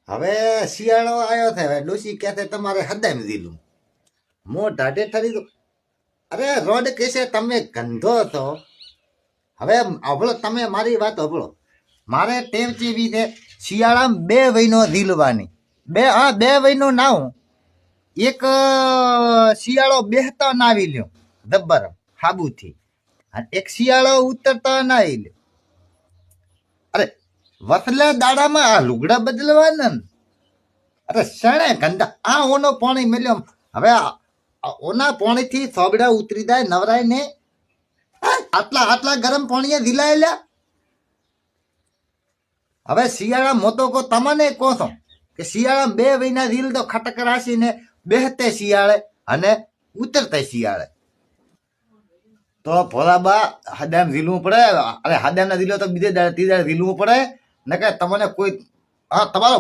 હવે શિયાળો આવ્યો છે, હવે ડોશી કહે છે તમારે હદામ દીલું મો ઢાઢે ઠરી દો. અરે રોડ કેસે તમે ગંધો છો. હવે અભળો, તમે મારી વાત અભળો. મારે ટેવ ચેવી છે, શિયાળામાં બે વયનો દીલવાની. બે વયનો નાવું. એક શિયાળો બેહતા નાવી લ્યો દબ્બર હાબુથી, અને એક શિયાળો ઉતરતા નાવી લ્યો. અરે વસલે દાડામાં આ લુગડા બદલવાના ને. અરે શણે ગંદા આ ઓનો પાણી મેલ્યો. હવે ઓના પાણીથી સોબડા ઉતરી જાય નવરાય ને. આટલા ગરમ પાણીએ દિલાયેલા. હવે શિયાળા મોતો કો તમને કહો છો કે શિયાળા બે મહિના દિલ તો ખટક રાશીને બેહતે શિયાળે અને ઉતરતે શિયાળે. તો ભોલાબા હદામ ઝીલવું પડે. અરે હદામ ના દિલો તો બીજે ત્રીજા ઝીલવું પડે ને કે તમને કોઈ તમારો